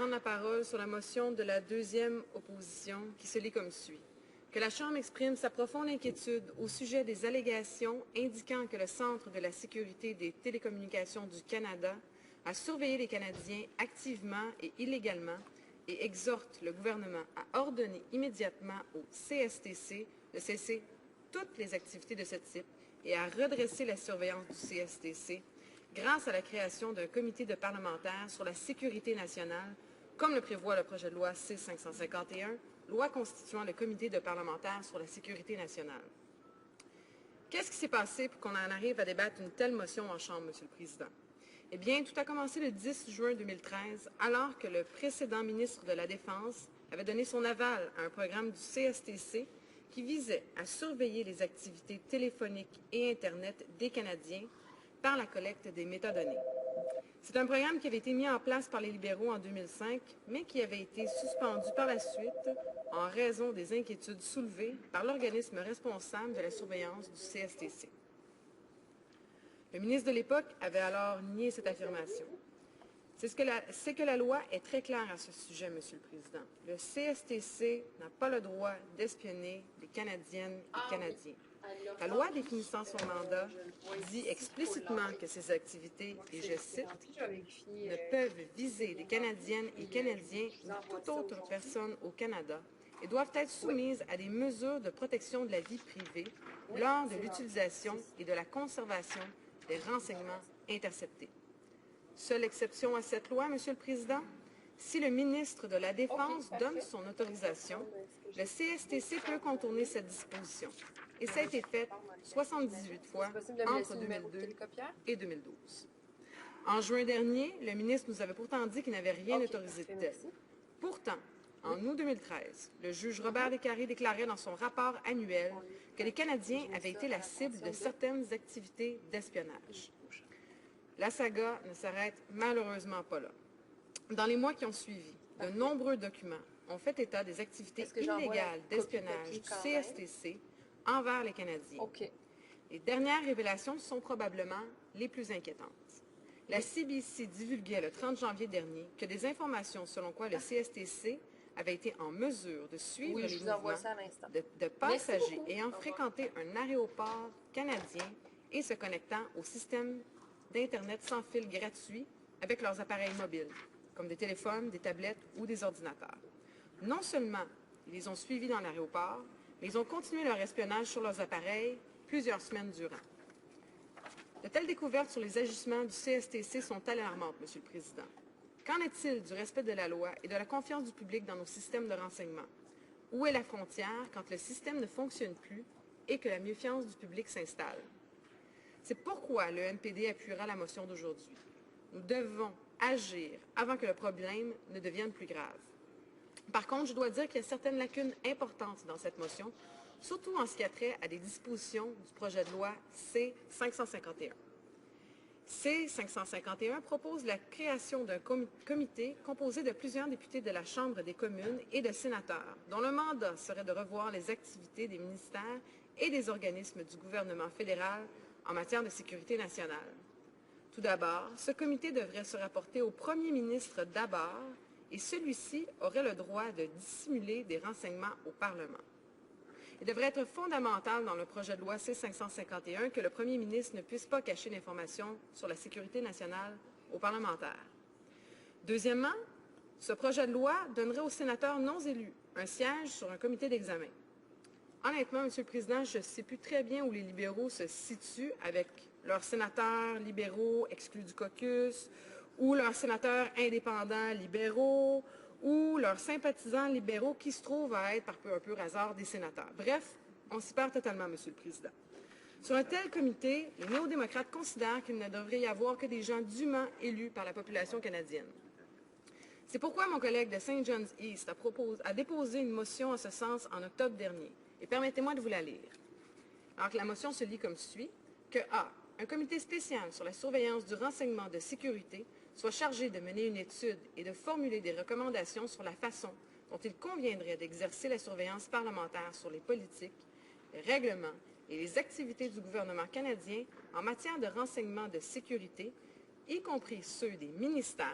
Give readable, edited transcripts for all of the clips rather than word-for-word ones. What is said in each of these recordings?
prendre la parole sur la motion de la deuxième opposition qui se lit comme suit. Que la Chambre exprime sa profonde inquiétude au sujet des allégations indiquant que le Centre de la sécurité des télécommunications du Canada a surveillé les Canadiens activement et illégalement et exhorte le gouvernement à ordonner immédiatement au CSTC de cesser toutes les activités de ce type et à redresser la surveillance du CSTC grâce à la création d'un comité de parlementaires sur la sécurité nationale, comme le prévoit le projet de loi C-551, loi constituant le comité de parlementaires sur la sécurité nationale. Qu'est-ce qui s'est passé pour qu'on en arrive à débattre une telle motion en Chambre, Monsieur le Président? Eh bien, tout a commencé le 10 juin 2013, alors que le précédent ministre de la Défense avait donné son aval à un programme du CSTC qui visait à surveiller les activités téléphoniques et Internet des Canadiens par la collecte des métadonnées. C'est un programme qui avait été mis en place par les libéraux en 2005, mais qui avait été suspendu par la suite en raison des inquiétudes soulevées par l'organisme responsable de la surveillance du CSTC. Le ministre de l'époque avait alors nié cette affirmation. C'est que la loi est très claire à ce sujet, Monsieur le Président. Le CSTC n'a pas le droit d'espionner les Canadiennes et Canadiens. La loi définissant son mandat dit explicitement que ces activités, et je cite, ne peuvent viser des Canadiennes et Canadiens ou toute autre personne au Canada et doivent être soumises à des mesures de protection de la vie privée lors de l'utilisation et de la conservation des renseignements interceptés. Seule exception à cette loi, Monsieur le Président, si le ministre de la Défense donne son autorisation, le CSTC peut contourner cette disposition. Et ça a été fait 78 fois entre 2002 et 2012. En juin dernier, le ministre nous avait pourtant dit qu'il n'avait rien autorisé de tel. Pourtant, en août 2013, le juge Robert Descaries déclarait dans son rapport annuel que les Canadiens avaient été la cible de certaines activités d'espionnage. La saga ne s'arrête malheureusement pas là. Dans les mois qui ont suivi, de nombreux documents ont fait état des activités illégales d'espionnage du CSTC envers les Canadiens. Les dernières révélations sont probablement les plus inquiétantes. La CBC divulguait le 30 janvier dernier que des informations selon quoi le CSTC avait été en mesure de suivre les mouvements de passagers ayant fréquenté un aéroport canadien et se connectant au système d'Internet sans fil gratuit avec leurs appareils mobiles, comme des téléphones, des tablettes ou des ordinateurs. Non seulement ils les ont suivis dans l'aéroport, mais ils ont continué leur espionnage sur leurs appareils plusieurs semaines durant. De telles découvertes sur les agissements du CSTC sont alarmantes, Monsieur le Président. Qu'en est-il du respect de la loi et de la confiance du public dans nos systèmes de renseignement? Où est la frontière quand le système ne fonctionne plus et que la méfiance du public s'installe? C'est pourquoi le NPD appuiera la motion d'aujourd'hui. Nous devons agir avant que le problème ne devienne plus grave. Par contre, je dois dire qu'il y a certaines lacunes importantes dans cette motion, surtout en ce qui a trait à des dispositions du projet de loi C-551. C-551 propose la création d'un comité composé de plusieurs députés de la Chambre des communes et de sénateurs, dont le mandat serait de revoir les activités des ministères et des organismes du gouvernement fédéral en matière de sécurité nationale. Tout d'abord, ce comité devrait se rapporter au premier ministre d'abord et celui-ci aurait le droit de dissimuler des renseignements au Parlement. Il devrait être fondamental dans le projet de loi C-551 que le premier ministre ne puisse pas cacher l'information sur la sécurité nationale aux parlementaires. Deuxièmement, ce projet de loi donnerait aux sénateurs non élus un siège sur un comité d'examen. Honnêtement, Monsieur le Président, je ne sais plus très bien où les libéraux se situent avec leurs sénateurs libéraux exclus du caucus, ou leurs sénateurs indépendants libéraux, ou leurs sympathisants libéraux qui se trouvent à être par peu un peu hasard des sénateurs. Bref, on s'y perd totalement, Monsieur le Président. Sur un tel comité, les néo-démocrates considèrent qu'il ne devrait y avoir que des gens dûment élus par la population canadienne. C'est pourquoi mon collègue de St. John's East a déposé une motion en ce sens en octobre dernier. Et permettez-moi de vous la lire. Alors que la motion se lit comme suit, que A. Un comité spécial sur la surveillance du renseignement de sécurité soit chargé de mener une étude et de formuler des recommandations sur la façon dont il conviendrait d'exercer la surveillance parlementaire sur les politiques, les règlements et les activités du gouvernement canadien en matière de renseignement de sécurité, y compris ceux des ministères,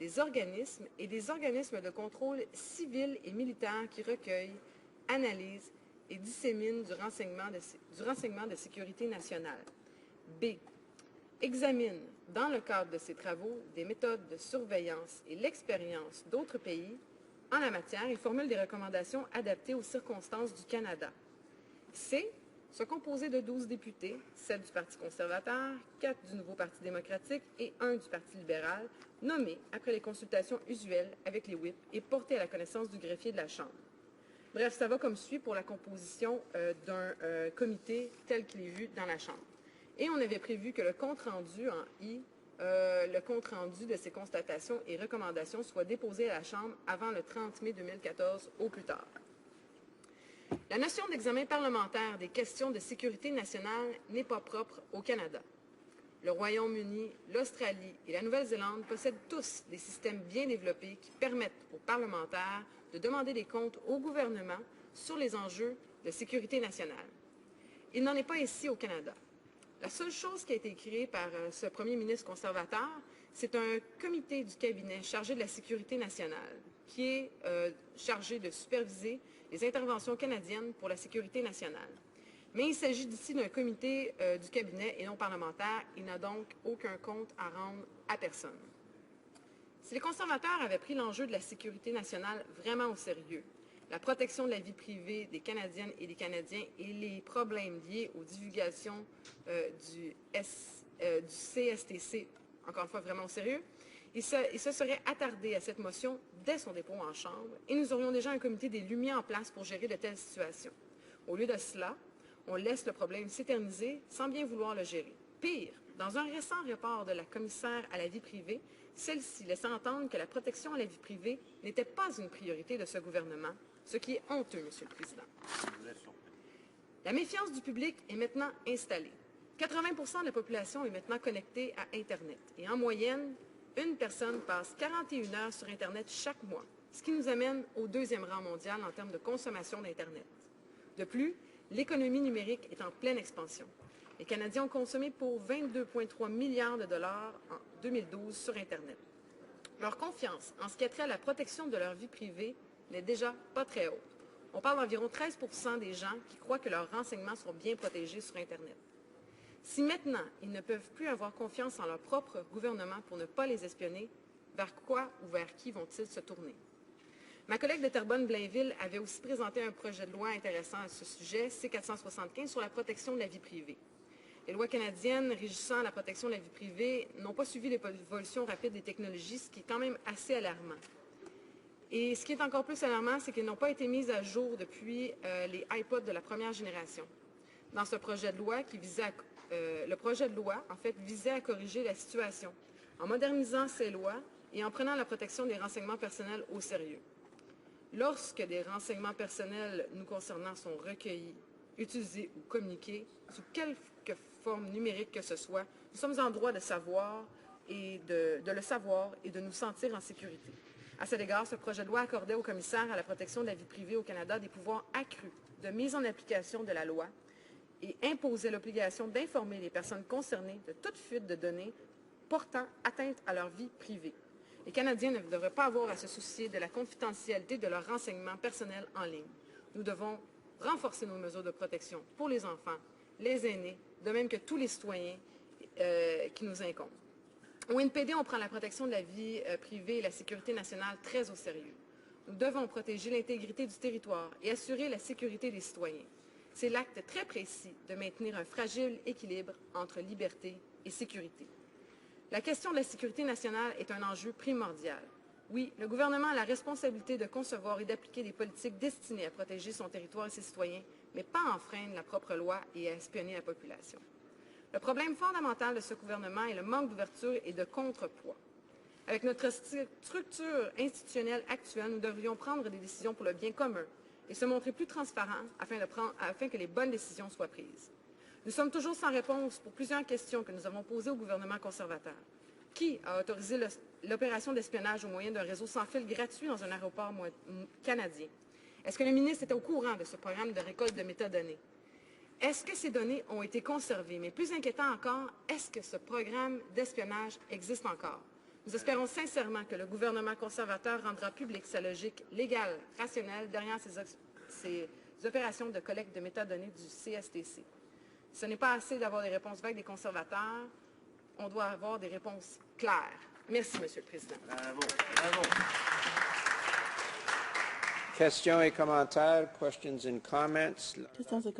des organismes et des organismes de contrôle civils et militaires qui recueillent, analysent et disséminent du renseignement de sécurité nationale. B. Examine, dans le cadre de ses travaux, des méthodes de surveillance et l'expérience d'autres pays en la matière et formule des recommandations adaptées aux circonstances du Canada. C. Se composer de 12 députés, 7 du Parti conservateur, 4 du Nouveau Parti démocratique et 1 du Parti libéral, nommés après les consultations usuelles avec les whips et portés à la connaissance du greffier de la Chambre. Bref, ça va comme suit pour la composition d'un comité tel qu'il est vu dans la Chambre. Et on avait prévu que le compte-rendu en I, le compte-rendu de ces constatations et recommandations soit déposé à la Chambre avant le 30 mai 2014 au plus tard. La notion d'examen parlementaire des questions de sécurité nationale n'est pas propre au Canada. Le Royaume-Uni, l'Australie et la Nouvelle-Zélande possèdent tous des systèmes bien développés qui permettent aux parlementaires de demander des comptes au gouvernement sur les enjeux de sécurité nationale. Il n'en est pas ici au Canada. La seule chose qui a été créée par ce premier ministre conservateur, c'est un comité du cabinet chargé de la sécurité nationale qui est chargé de superviser les interventions canadiennes pour la sécurité nationale. Mais il s'agit d'ici d'un comité du cabinet et non parlementaire. Il n'a donc aucun compte à rendre à personne. Si les conservateurs avaient pris l'enjeu de la sécurité nationale vraiment au sérieux, la protection de la vie privée des Canadiennes et des Canadiens et les problèmes liés aux divulgations du CSTC, encore une fois vraiment au sérieux, il se serait attardé à cette motion dès son dépôt en Chambre et nous aurions déjà un comité d'élus mis en place pour gérer de telles situations. Au lieu de cela, on laisse le problème s'éterniser sans bien vouloir le gérer. Pire, dans un récent rapport de la commissaire à la vie privée, celle-ci laissait entendre que la protection à la vie privée n'était pas une priorité de ce gouvernement, ce qui est honteux, Monsieur le Président. La méfiance du public est maintenant installée. 80% de la population est maintenant connectée à Internet et en moyenne, une personne passe 41 heures sur Internet chaque mois, ce qui nous amène au deuxième rang mondial en termes de consommation d'Internet. De plus, l'économie numérique est en pleine expansion. Les Canadiens ont consommé pour 22,3 milliards de dollars en 2012 sur Internet. Leur confiance en ce qui a trait à la protection de leur vie privée n'est déjà pas très haute. On parle d'environ 13% des gens qui croient que leurs renseignements sont bien protégés sur Internet. Si maintenant, ils ne peuvent plus avoir confiance en leur propre gouvernement pour ne pas les espionner, vers quoi ou vers qui vont-ils se tourner? Ma collègue de Terrebonne-Blainville avait aussi présenté un projet de loi intéressant à ce sujet, C-475, sur la protection de la vie privée. Les lois canadiennes régissant la protection de la vie privée n'ont pas suivi l'évolution rapide des technologies, ce qui est quand même assez alarmant. Et ce qui est encore plus alarmant, c'est qu'elles n'ont pas été mises à jour depuis les iPods de la première génération. Dans ce projet de loi le projet de loi, en fait, visait à corriger la situation en modernisant ces lois et en prenant la protection des renseignements personnels au sérieux. Lorsque des renseignements personnels nous concernant sont recueillis, utilisés ou communiqués, sous quelque forme numérique que ce soit, nous sommes en droit de savoir et de le savoir et de nous sentir en sécurité. À cet égard, ce projet de loi accordait au commissaire à la protection de la vie privée au Canada des pouvoirs accrus de mise en application de la loi et imposait l'obligation d'informer les personnes concernées de toute fuite de données portant atteinte à leur vie privée. Les Canadiens ne devraient pas avoir à se soucier de la confidentialité de leurs renseignements personnels en ligne. Nous devons renforcer nos mesures de protection pour les enfants, les aînés, de même que tous les citoyens qui nous incombent. Au NPD, on prend la protection de la vie privée et la sécurité nationale très au sérieux. Nous devons protéger l'intégrité du territoire et assurer la sécurité des citoyens. C'est l'acte très précis de maintenir un fragile équilibre entre liberté et sécurité. La question de la sécurité nationale est un enjeu primordial. Oui, le gouvernement a la responsabilité de concevoir et d'appliquer des politiques destinées à protéger son territoire et ses citoyens, mais pas enfreindre la propre loi et à espionner la population. Le problème fondamental de ce gouvernement est le manque d'ouverture et de contrepoids. Avec notre structure institutionnelle actuelle, nous devrions prendre des décisions pour le bien commun et se montrer plus transparents afin que les bonnes décisions soient prises. Nous sommes toujours sans réponse pour plusieurs questions que nous avons posées au gouvernement conservateur. Qui a autorisé l'opération d'espionnage au moyen d'un réseau sans fil gratuit dans un aéroport canadien? Est-ce que le ministre était au courant de ce programme de récolte de métadonnées? Est-ce que ces données ont été conservées? Mais plus inquiétant encore, est-ce que ce programme d'espionnage existe encore? Nous espérons sincèrement que le gouvernement conservateur rendra publique sa logique légale, rationnelle derrière ces opérations de collecte de métadonnées du CSTC. Ce n'est pas assez d'avoir des réponses vagues des conservateurs. On doit avoir des réponses claires. Merci, Monsieur le Président. Bravo. Bravo. Questions et commentaires, questions and comments. Questions et commentaires.